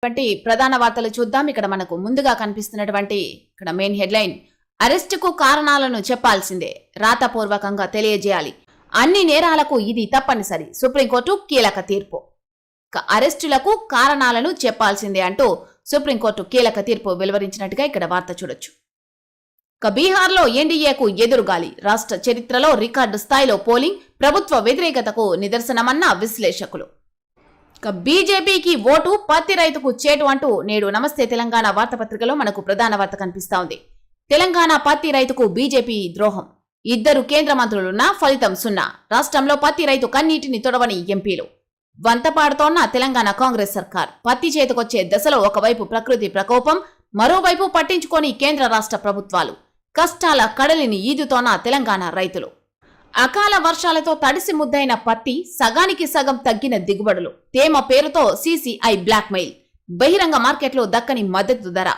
ప్రధాన వార్తలు చూద్దాం. ఇక్కడ మనకు ముందుగా కనిపిస్తున్నటువంటి ఇక్కడ మెయిన్ హెడ్లైన్, అరెస్టుకు కారణాలను చెప్పాల్సిందే, రాతపూర్వకంగా తెలియజేయాలి, అన్ని నేరాలకు ఇది తప్పనిసరి, సుప్రీంకోర్టు కీలక తీర్పు. అరెస్టులకు కారణాలను చెప్పాల్సిందే అంటూ సుప్రీంకోర్టు కీలక తీర్పు వెలువరించినట్టుగా ఇక్కడ వార్త చూడొచ్చు. బీహార్లో ఎన్డీఏకు ఎదురుగాలి, రాష్ట్ర చరిత్రలో రికార్డు స్థాయిలో పోలింగ్, ప్రభుత్వ వ్యతిరేకతకు నిదర్శనమన్న విశ్లేషకులు. బీజేపీకి ఓటు, పత్తి రైతుకు చేటు అంటూ నేడు నమస్తే తెలంగాణ వార్తాపత్రికలో మనకు ప్రధాన వార్త కనిపిస్తా ఉంది. తెలంగాణ పత్తి రైతుకు బీజేపీ ద్రోహం, 2 కేంద్ర మంత్రులున్నా ఫలితం సున్నా, రాష్ట్రంలో పత్తి రైతు కన్నీటిని తొడవని ఎంపీలు. వంతపాడుతోన్న తెలంగాణ కాంగ్రెస్ సర్కార్ పత్తి చేతికొచ్చే దశలో ఒకవైపు ప్రకృతి ప్రకోపం, మరోవైపు పట్టించుకోని కేంద్ర రాష్ట్ర ప్రభుత్వాలు. కష్టాల కడలిని ఈదుతోన్న తెలంగాణ రైతులు. అకాల వర్షాలతో తడిసి ముద్దైన పత్తి, సగానికి సగం తగ్గిన దిగుబడులు, తేమ పేరుతో సీసీఐ బ్లాక్మెయిల్, బహిరంగ మార్కెట్లో దక్కని మద్దతు ధర,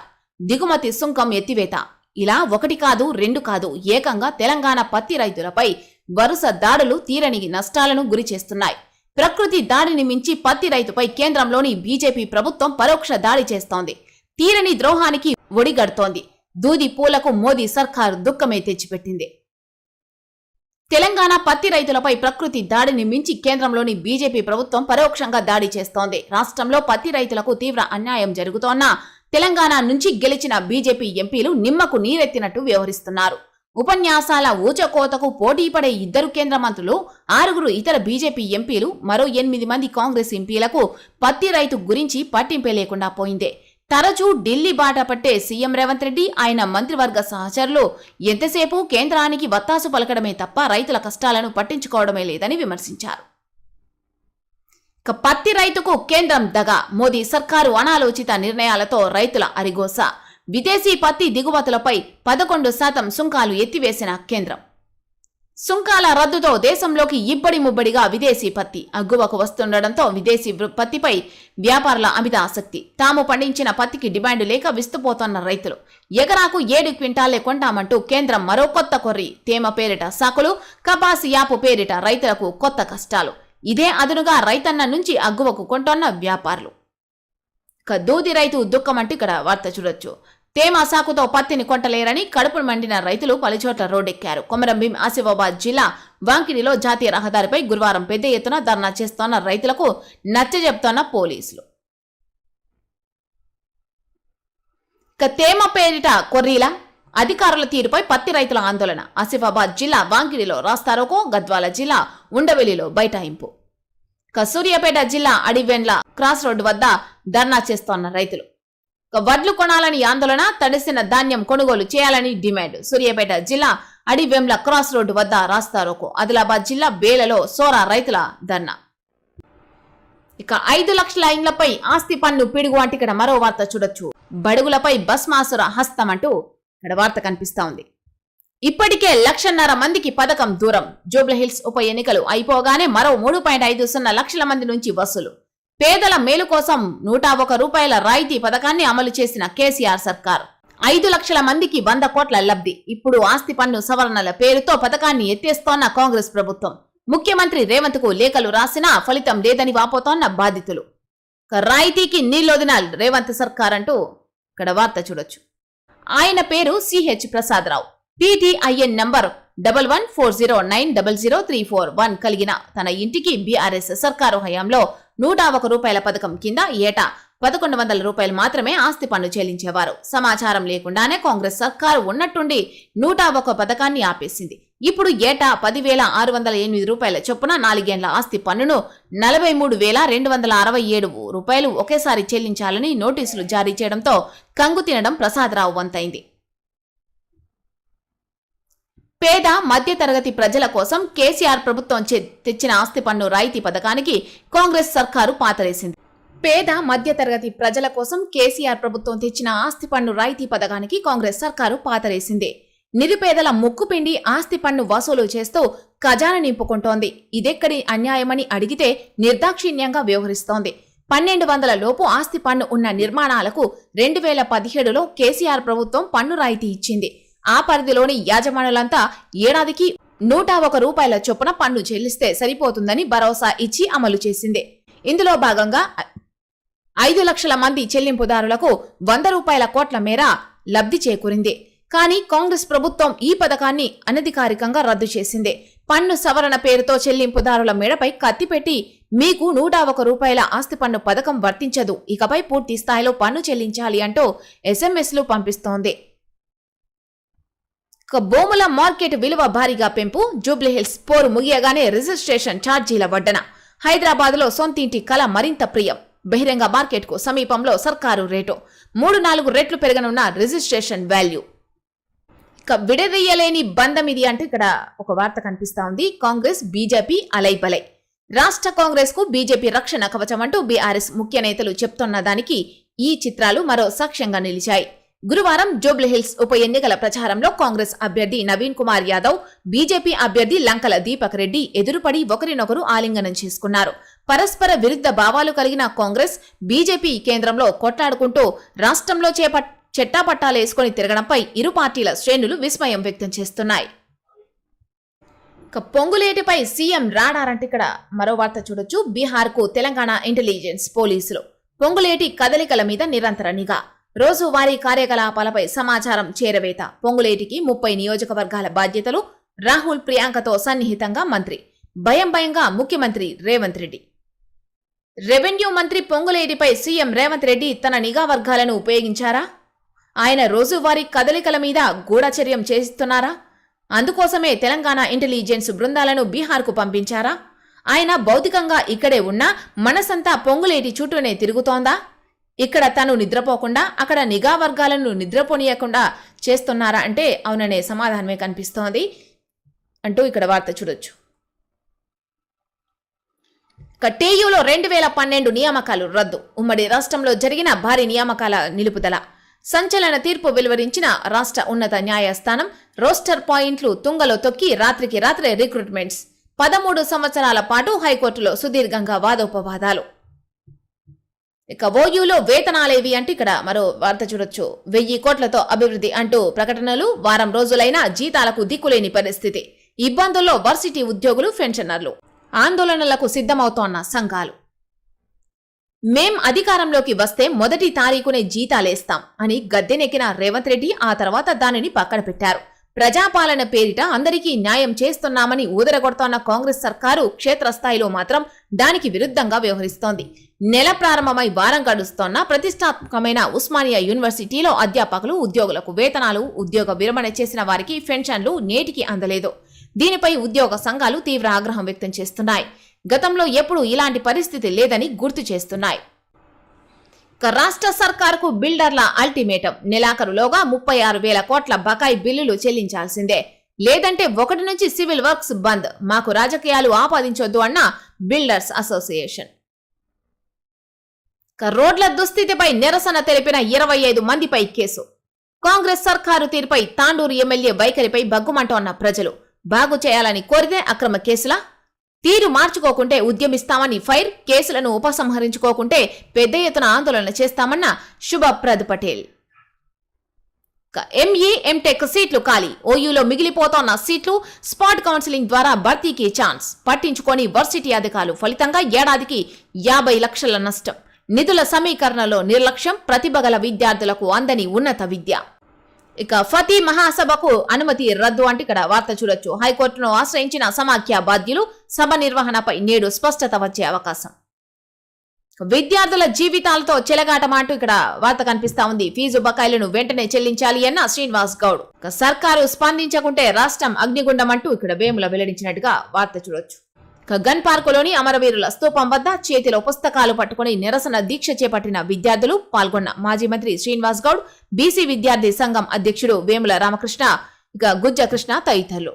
దిగుమతి సుంకం ఎత్తివేత, ఇలా 1 కాదు 2 కాదు, ఏకంగా తెలంగాణ పత్తి రైతులపై వరుస దాడులు తీరని నష్టాలను గురి చేస్తున్నాయి. ప్రకృతి దాడిని మించి పత్తి రైతుపై కేంద్రంలోని బీజేపీ ప్రభుత్వం పరోక్ష దాడి చేస్తోంది. తీరని ద్రోహానికి ఒడిగడుతోంది. దూది పూలకు మోదీ సర్కారు దుఃఖమే తెచ్చిపెట్టింది. తెలంగాణ పత్తి రైతులపై ప్రకృతి దాడిని మించి కేంద్రంలోని బీజేపీ ప్రభుత్వం పరోక్షంగా దాడి చేస్తోంది. రాష్ట్రంలో పత్తి రైతులకు తీవ్ర అన్యాయం జరుగుతోన్నా తెలంగాణ నుంచి గెలిచిన బీజేపీ ఎంపీలు నిమ్మకు నీరెత్తినట్టు వ్యవహరిస్తున్నారు. ఉపన్యాసాల ఊచకోతకు పోటీపడే 2 కేంద్ర మంత్రులు, 6 ఇతర బీజేపీ ఎంపీలు, మరో 8 మంది కాంగ్రెస్ ఎంపీలకు పత్తి రైతు గురించి పట్టింపే లేకుండా పోయిందే. తరచూ ఢిల్లీ బాట పట్టే సీఎం రేవంత్ రెడ్డి, ఆయన మంత్రివర్గ సహచరులు ఎంతసేపు కేంద్రానికి వత్తాసు పలకడమే తప్ప రైతుల కష్టాలను పట్టించుకోవడమే లేదని విమర్శించారు. పత్తి రైతుకు కేంద్రం దగా, మోదీ సర్కారు అనాలోచిత నిర్ణయాలతో రైతుల అరిగోస. విదేశీ పత్తి దిగుమతులపై 11% సుంకాలు ఎత్తివేసిన కేంద్రం. సుంకాల రద్దుతో దేశంలోకి ఇబ్బడి ముబ్బడిగా విదేశీ పత్తి అగ్గువకు వస్తుండటంతో విదేశీ పత్తిపై వ్యాపారుల అమిత ఆసక్తి. తాము పండించిన పత్తికి డిమాండ్ లేక విస్తుపోతున్న రైతులు. ఎకరాకు 7 క్వింటాలే కొంటామంటూ కేంద్రం మరో కొత్త కొర్రి. తేమ పేరిట సాకులు, కపాసి యాపు పేరిట రైతులకు కొత్త కష్టాలు. ఇదే అదునుగా రైతన్న నుంచి అగ్గువకు కొంటున్న వ్యాపారులు. దూది రైతు దుఃఖమంటూ ఇక్కడ వార్త చూడొచ్చు. తేమ సాకుతో పత్తిని కొంటలేరని కడుపు మండిన రైతులు పలుచోట్ల రోడ్డెక్కారు. కొమరంభీం ఆసిఫాబాద్ జిల్లా వాంకిడిలో జాతీయ రహదారిపై గురువారం పెద్ద ఎత్తున ధర్నా చేస్తోన్న రైతులకు నచ్చజెప్తోన్న పోలీసులు. తేమ పేరిట కొర్రీల అధికారుల తీరుపై పత్తి రైతుల ఆందోళన. ఆసిఫాబాద్ జిల్లా వాంకిడిలో రాస్తారోకో, గద్వాల జిల్లా ఉండవెల్లిలో బైఠాయింపు. సూర్యాపేట జిల్లా అడివెండ్ల క్రాస్ రోడ్డు వద్ద ధర్నా చేస్తోన్న రైతులు. వడ్లు కొనాలని ఆందోళన, తడిసిన ధాన్యం కొనుగోలు చేయాలని డిమాండ్. సూర్యాపేట జిల్లా అడివెండ్ల క్రాస్ రోడ్డు వద్ద రాస్తారోకో. ఆదిలాబాద్ జిల్లా బేలలో సోరా రైతుల ధర్నా. 5 లక్షల ఇండ్లపై ఆస్తి పన్ను పిడుగు అంటే ఇక్కడ మరో వార్త చూడొచ్చు. బడుగులపై భస్మాసుర హస్తం అంటూ ఇక్కడ వార్త కనిపిస్తా ఉంది. ఇప్పటికే 1,50,000 మందికి పథకం దూరం. జూబ్లీహిల్స్ ఉప ఎన్నికలు అయిపోగానే మరో 3.50 లక్షల మంది నుంచి వసూలు. పేదల మేలు కోసం 101 రూపాయల రాయితీ పథకాన్ని అమలు చేసిన కేసీఆర్ సర్కార్ 5 లక్షల మందికి 100 కోట్ల లబ్ధి. ఇప్పుడు ఆస్తి పన్ను సవరణల పేరుతో పథకాన్ని ఎత్తేస్తోన్న కాంగ్రెస్ ప్రభుత్వం. ముఖ్యమంత్రి రేవంత్ కు లేఖలు రాసినా ఫలితం లేదని వాపోతోన్న బాధితులు. రాయితీకి నీళ్లొదిన రేవంత్ సర్కార్ అంటూ ఇక్కడ వార్త చూడొచ్చు. ఆయన పేరు సిహెచ్ ప్రసాదరావు. PTIN నంబర్ 1140900341 కలిగిన తన ఇంటికి బీఆర్ఎస్ సర్కారు హయాంలో 101 రూపాయల పథకం కింద ఏటా 1,100 రూపాయలు మాత్రమే ఆస్తి పన్ను చెల్లించేవారు. సమాచారం లేకుండానే కాంగ్రెస్ సర్కారు ఉన్నట్టుండి 101 పథకాన్ని ఆపేసింది. ఇప్పుడు ఏటా 10,608 రూపాయల చొప్పున 4 ఏళ్ల ఆస్తి పన్నును 43,267 రూపాయలు ఒకేసారి చెల్లించాలని నోటీసులు జారీ చేయడంతో కంగు తినడం ప్రసాదరావు వంతైంది. పేద మధ్యతరగతి ప్రజల కోసం కేసీఆర్ ప్రభుత్వం తెచ్చిన ఆస్తి పన్ను రాయితీ పథకానికి కాంగ్రెస్ సర్కారు పాతరేసింది. పేద మధ్యతరగతి ప్రజల కోసం కేసీఆర్ ప్రభుత్వం తెచ్చిన ఆస్తి పన్ను రాయితీ పథకానికి కాంగ్రెస్ సర్కారు పాతరేసింది. నిరుపేదల ముక్కుపిండి ఆస్తి పన్ను వసూలు చేస్తూ ఖజానా నింపుకుంటోంది. ఇదెక్కడి అన్యాయమని అడిగితే నిర్దాక్షిణ్యంగా వ్యవహరిస్తోంది. 1,200 లోపు ఆస్తి పన్ను ఉన్న నిర్మాణాలకు 2017లో కేసీఆర్ ప్రభుత్వం పన్ను రాయితీ ఇచ్చింది. ఆ పరిధిలోని యాజమానులంతా ఏడాదికి 101 రూపాయల చొప్పున పన్ను చెల్లిస్తే సరిపోతుందని భరోసా ఇచ్చి అమలు చేసింది. ఇందులో భాగంగా 5 లక్షల మంది చెల్లింపుదారులకు 100 రూపాయల కోట్ల మేర లబ్ధి చేకూరింది. కానీ కాంగ్రెస్ ప్రభుత్వం ఈ పథకాన్ని అనధికారికంగా రద్దు చేసింది. పన్ను సవరణ పేరుతో చెల్లింపుదారుల మేడపై కత్తిపెట్టి మీకు 101 రూపాయల ఆస్తి పన్ను పథకం వర్తించదు, ఇకపై పూర్తి స్థాయిలో పన్ను చెల్లించాలి అంటూ ఎస్ఎంఎస్లు పంపిస్తోంది. భూముల మార్కెట్ విలువ భారీగా పెంపు, జూబ్లీహిల్స్ పోరు ముగియగానే రిజిస్ట్రేషన్ ఛార్జీల వడ్డన. హైదరాబాద్ లో సొంతింటి కల మరింత ప్రియం. బహిరంగ మార్కెట్ కు సమీపంలో సర్కారు రేటు 3-4 రెట్లు పెరగనున్న రిజిస్ట్రేషన్ వాల్యూ. విడదీయలేని బంధం ఇది అంటూ ఇక్కడ ఒక వార్త కనిపిస్తా ఉంది. కాంగ్రెస్ బీజేపీ అలైబలై. రాష్ట్ర కాంగ్రెస్ కు బీజేపీ రక్షణ కవచం అంటూ బీఆర్ఎస్ ముఖ్య నేతలు చెప్తున్న దానికి ఈ చిత్రాలు మరో సాక్ష్యంగా నిలిచాయి. గురువారం జూబ్లీహిల్స్ ఉప ఎన్నికల ప్రచారంలో కాంగ్రెస్ అభ్యర్థి నవీన్ కుమార్ యాదవ్, బీజేపీ అభ్యర్థి లంకల దీపక్ రెడ్డి ఎదురుపడి ఒకరినొకరు ఆలింగనం చేసుకున్నారు. పరస్పర విరుద్ధ భావాలు కలిగిన కాంగ్రెస్, బీజేపీ కేంద్రంలో కొట్లాడుకుంటూ రాష్ట్రంలో చెట్టాపట్టాలేసుకుని తిరగడంపై ఇరు పార్టీల శ్రేణులు విస్మయం వ్యక్తం చేస్తున్నాయి. పొంగులేటిపై సీఎం రాడార్ అంటే ఇక్కడ మరో వార్త చూడొచ్చు. బీహార్ కు తెలంగాణ ఇంటెలిజెన్స్ పోలీసులు పొంగులేటి కదలికల మీద నిరంతర నిఘా. రోజువారీ కార్యకలాపాలపై సమాచారం చేరవేత. పొంగులేటికి 30 నియోజకవర్గాల బాధ్యతలు. రాహుల్ ప్రియాంకతో సన్నిహితంగా మంత్రి. భయంగా ముఖ్యమంత్రి రేవంత్ రెడ్డి. రెవెన్యూ మంత్రి పొంగులేటిపై సీఎం రేవంత్ రెడ్డి తన నిఘా వర్గాలను ఉపయోగించారా? ఆయన రోజువారీ కదలికల మీద గూఢచర్యం చేస్తున్నారా? అందుకోసమే తెలంగాణ ఇంటెలిజెన్స్ బృందాలను బీహార్కు పంపించారా? ఆయన భౌతికంగా ఇక్కడే ఉన్నా మనసంతా పొంగులేటి చుట్టూనే తిరుగుతోందా? ఇక్కడ తను నిద్రపోకుండా అక్కడ నిఘా వర్గాలను నిద్రపోనీయకుండా చేస్తున్నారా అంటే అవుననే సమాధానమే కనిపిస్తోంది అంటూ ఇక్కడ వార్త చూడొచ్చు. టీయూలో 2012 నియామకాలు రద్దు. ఉమ్మడి రాష్ట్రంలో జరిగిన భారీ నియామకాల నిలుపుదల. సంచలన తీర్పు వెలువరించిన రాష్ట్ర ఉన్నత న్యాయస్థానం. రోస్టర్ పాయింట్లు తుంగలో తొక్కి రాత్రికి రాత్రే రిక్రూట్మెంట్స్. 13 సంవత్సరాల పాటు హైకోర్టులో సుదీర్ఘంగా వాదోపవాదాలు. ఓయూలో వేతనాలేవి అంటే ఇక్కడ మరో వార్త చూడొచ్చు. 1000 కోట్లతో అభివృద్ధి అంటూ ప్రకటనలు. వారం రోజులైనా జీతాలకు దిక్కులేని పరిస్థితి. ఇబ్బందుల్లో వర్సిటీ ఉద్యోగులు, పెన్షనర్లు. ఆందోళనలకు సిద్ధమవుతోన్న సంఘాలు. మేం అధికారంలోకి వస్తే మొదటి తారీఖునే జీతాలేస్తాం అని గద్దెనెక్కిన రేవంత్ రెడ్డి ఆ తర్వాత దానిని పక్కన పెట్టారు. ప్రజాపాలన పేరిట అందరికీ న్యాయం చేస్తున్నామని ఊదరగొడుతోన్న కాంగ్రెస్ సర్కారు క్షేత్రస్థాయిలో మాత్రం దానికి విరుద్ధంగా వ్యవహరిస్తోంది. నెల ప్రారంభమై వారం గడుస్తోన్న ప్రతిష్టాత్మకమైన ఉస్మానియా యూనివర్సిటీలో అధ్యాపకులు, ఉద్యోగులకు వేతనాలు, ఉద్యోగ విరమణ చేసిన వారికి పెన్షన్లు నేటికి అందలేదు. దీనిపై ఉద్యోగ సంఘాలు తీవ్ర ఆగ్రహం వ్యక్తం చేస్తున్నాయి. గతంలో ఎప్పుడూ ఇలాంటి పరిస్థితి లేదని గుర్తు చేస్తున్నాయి. రాష్ట్ర సర్కారుకు బిల్డర్ల అల్టిమేటం. నెలాఖరులోగా 36,000 కోట్ల బకాయి బిల్లులు చెల్లించాల్సిందే, లేదంటే 1 నుంచి సివిల్ వర్క్స్ బంద్. మాకు రాజకీయాలు ఆపాదించొద్దు అన్న బిల్డర్స్ అసోసియేషన్. రోడ్ల దుస్థితిపై నిరసన తెలిపిన 25 మందిపై కేసు. కాంగ్రెస్ సర్కారు తీరుపై తాండూరు ఎమ్మెల్యే వైఖరిపై బగ్గుమంటోన్న ప్రజలు. బాగు చేయాలని కోరితే అక్రమ కేసులా? తీరు మార్చుకోకుంటే ఉద్యమిస్తామని ఫైర్. కేసులను ఉపసంహరించుకోకుంటే పెద్ద ఎత్తున ఆందోళన చేస్తామన్న శుభప్రద్ పటేల్. ఎంఈ, ఎంటెక్ సీట్లు ఖాళీ. ఓయూలో మిగిలిపోతోన్న సీట్లు. స్పాట్ కౌన్సిలింగ్ ద్వారా భర్తీకి ఛాన్స్. పట్టించుకొని వర్సిటీ అధికారులు. ఫలితంగా ఏడాదికి 50 లక్షల నష్టం. నిధుల సమీకరణలో నిర్లక్ష్యం. ప్రతిభ గల విద్యార్థులకు అందని ఉన్నత విద్య. ఫతీ మహాసభకు అనుమతి రద్దు అంటే ఇక్కడ వార్త చూడొచ్చు. హైకోర్టును ఆశ్రయించిన సమాఖ్య బాధ్యులు. సభ నిర్వహణపై నేడు స్పష్టత వచ్చే అవకాశం. విద్యార్థుల జీవితాలతో చెలగాటమంటూ ఇక్కడ వార్త కనిపిస్తా ఉంది. ఫీజు బకాయిలను వెంటనే చెల్లించాలి అన్న శ్రీనివాస్ గౌడ్. సర్కారు స్పందించకుంటే రాష్ట్రం అగ్నిగుండం అంటూ ఇక్కడ వేముల వెల్లడించినట్టుగా వార్త చూడొచ్చు. గన్ పార్కులోని అమరవీరుల స్తూపం వద్ద చేతిలో పుస్తకాలు పట్టుకుని నిరసన దీక్ష చేపట్టిన విద్యార్థులు. పాల్గొన్న మాజీ మంత్రి శ్రీనివాస్ గౌడ్, బీసీ విద్యార్థి సంఘం అధ్యక్షుడు వేముల రామకృష్ణ, గుజ్జ కృష్ణ తదితరులు.